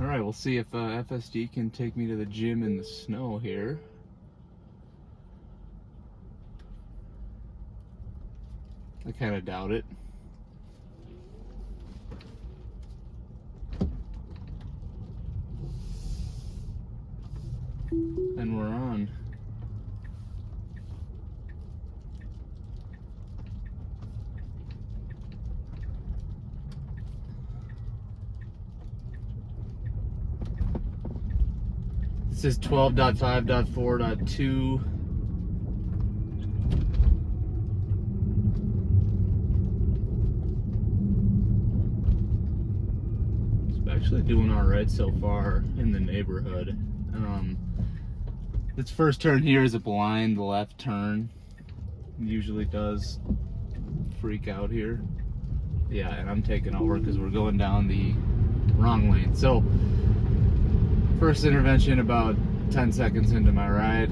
Alright, we'll see if FSD can take me to the gym in the snow here. I kind of doubt it. And we're on. This is 12.5.4.2. It's actually doing all right so far in the neighborhood. This first turn here is a blind left turn. It usually does freak out here. Yeah, and I'm taking over because we're going down the wrong lane. So, first intervention about 10 seconds into my ride.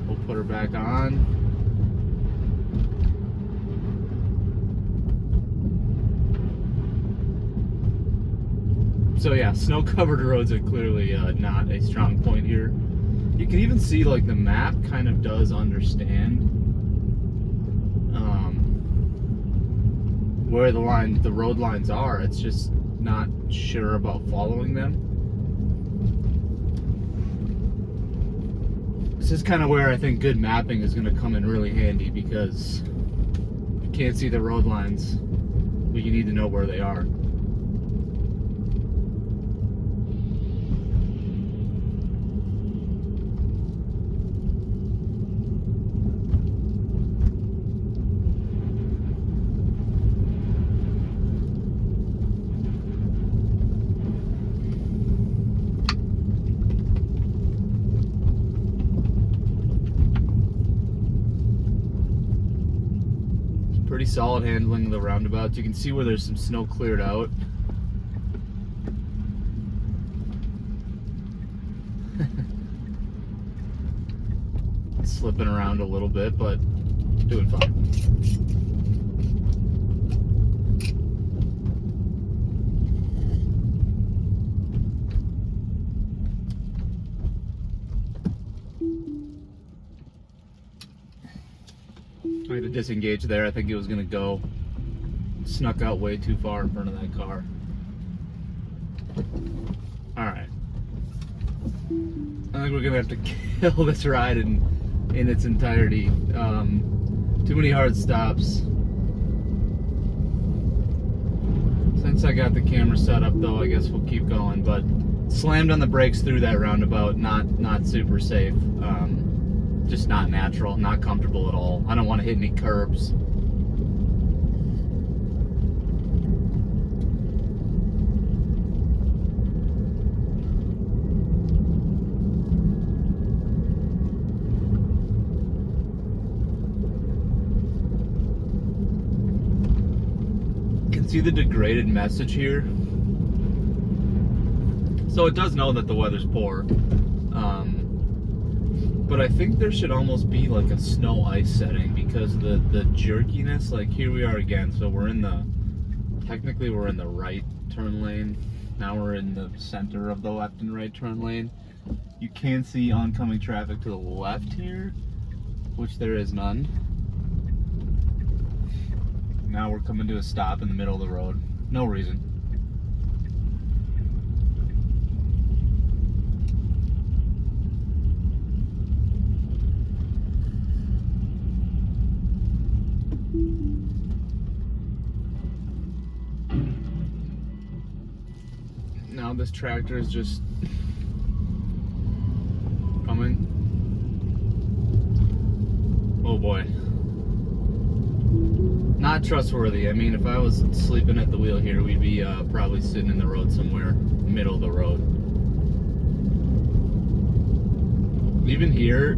We'll put her back on. So yeah, snow-covered roads are clearly not a strong point here. You can even see like the map kind of does understand where the road lines are. It's just not sure about following them. This is kind of where I think good mapping is going to come in really handy, because you can't see the road lines, but you need to know where they are. Pretty solid handling of the roundabouts. You can see where there's some snow cleared out. Slipping around a little bit, but doing fine. I had to disengage there. I think it was going to go. Snuck out way too far in front of that car. Alright. I think we're going to have to kill this ride in its entirety. Too many hard stops. Since I got the camera set up though, I guess we'll keep going. But slammed on the brakes through that roundabout. Not super safe. Just not natural, not comfortable at all. I don't want to hit any curbs. You can see the degraded message here. So it does know that the weather's poor. But I think there should almost be like a snow ice setting, because the jerkiness, like here we are again, so technically we're in the right turn lane. Now we're in the center of the left and right turn lane. You can see oncoming traffic to the left here, which there is none. Now we're coming to a stop in the middle of the road. No reason. Now this tractor is just coming. Oh boy. Not trustworthy. I mean, if I was sleeping at the wheel here, we'd be probably sitting in the road somewhere, middle of the road. Even here,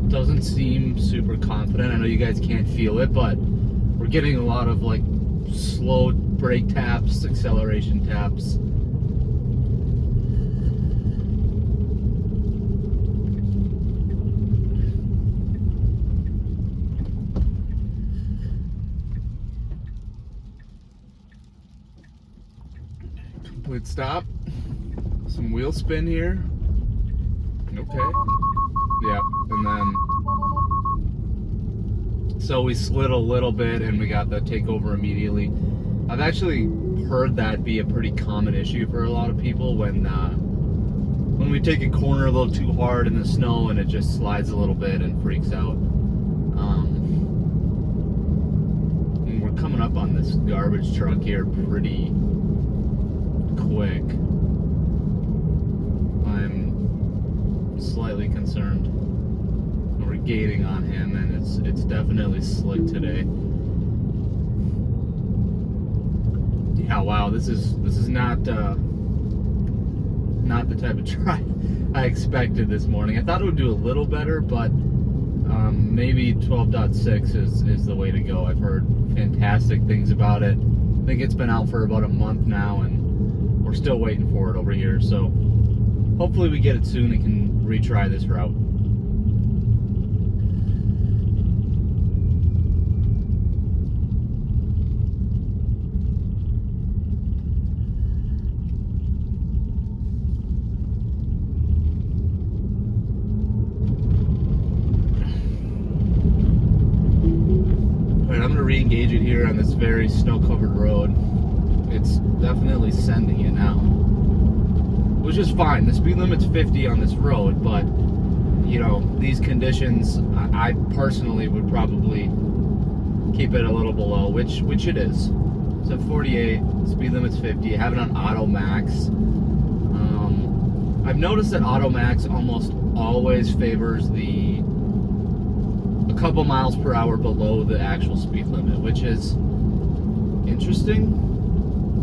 doesn't seem super confident. I know you guys can't feel it, but we're getting a lot of like slow brake taps, acceleration taps. We'd stop. Some wheel spin here. Okay. Yep. And then, so we slid a little bit and we got the takeover immediately. I've actually heard that be a pretty common issue for a lot of people when we take a corner a little too hard in the snow and it just slides a little bit and freaks out. And we're coming up on this garbage truck here pretty quick. I'm slightly concerned. We're gating on him, and it's definitely slick today. Yeah, wow, this is not the type of truck I expected this morning. I thought it would do a little better, but maybe 12.6 is the way to go. I've heard fantastic things about it. I think it's been out for about a month now, and we're still waiting for it over here. So hopefully we get it soon and can retry this route. I'm going to re-engage it here on this very snow-covered road. It's definitely sending it now, which is fine. The speed limit's 50 on this road, but you know, these conditions, I personally would probably keep it a little below, which it is. It's at 48, speed limit's 50. I have it on auto max. I've noticed that auto max almost always favors a couple miles per hour below the actual speed limit, which is interesting.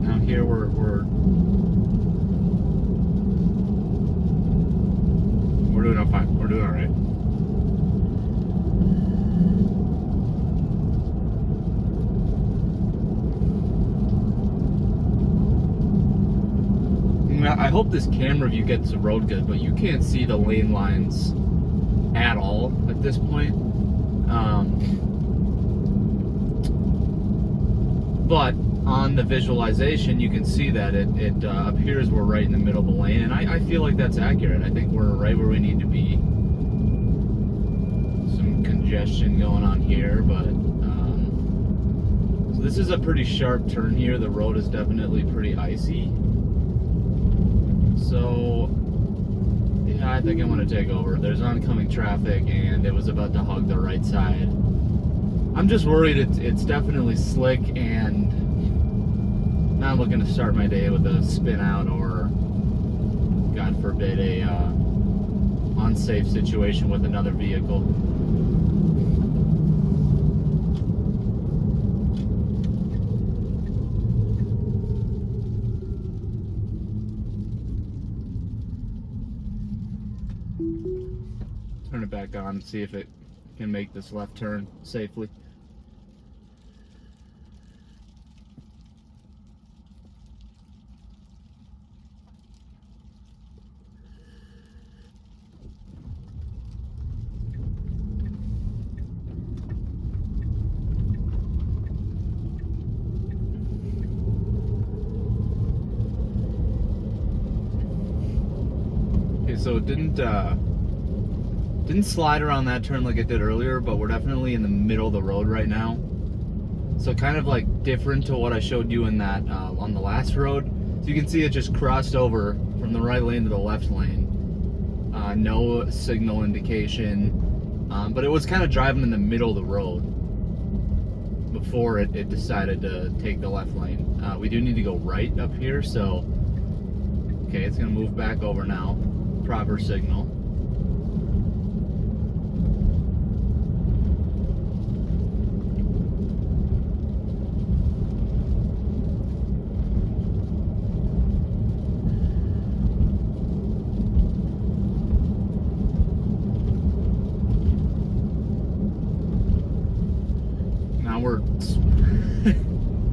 Now here we're doing fine. We're doing all right. I hope this camera view gets the road good, but you can't see the lane lines at all at this point. But on the visualization, you can see that it appears we're right in the middle of the lane, and I feel like that's accurate. I think we're right where we need to be. Some congestion going on here, but so this is a pretty sharp turn here. The road is definitely pretty icy. So yeah, I think I'm going to take over. There's oncoming traffic, and it was about to hug the right side. I'm just worried it's definitely slick, and not looking to start my day with a spin out or, God forbid, a unsafe situation with another vehicle. Turn it back on and see if it can make this left turn safely. Okay, so it didn't slide around that turn like it did earlier, but we're definitely in the middle of the road right now. So kind of like different to what I showed you in that on the last road. So you can see it just crossed over from the right lane to the left lane. No signal indication, but it was kind of driving in the middle of the road before it decided to take the left lane. We do need to go right up here, so okay, it's gonna move back over now. Proper signal.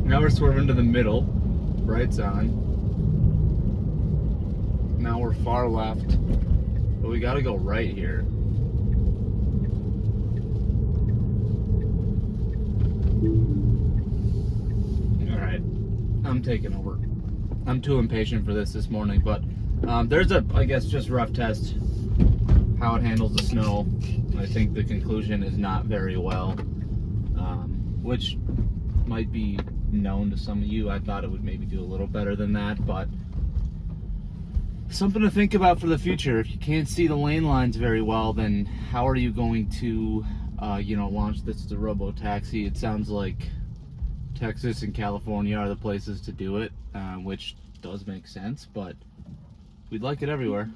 Now we're swerving to the middle. Bright's on. Now we're far left, but we gotta go right here. All right, I'm taking over. I'm too impatient for this morning, but there's a, I guess, just rough test how it handles the snow. I think the conclusion is not very well, which might be known to some of you. I thought it would maybe do a little better than that, but something to think about for the future. If you can't see the lane lines very well, then how are you going to launch this as a robo-taxi? It sounds like Texas and California are the places to do it, which does make sense, but we'd like it everywhere.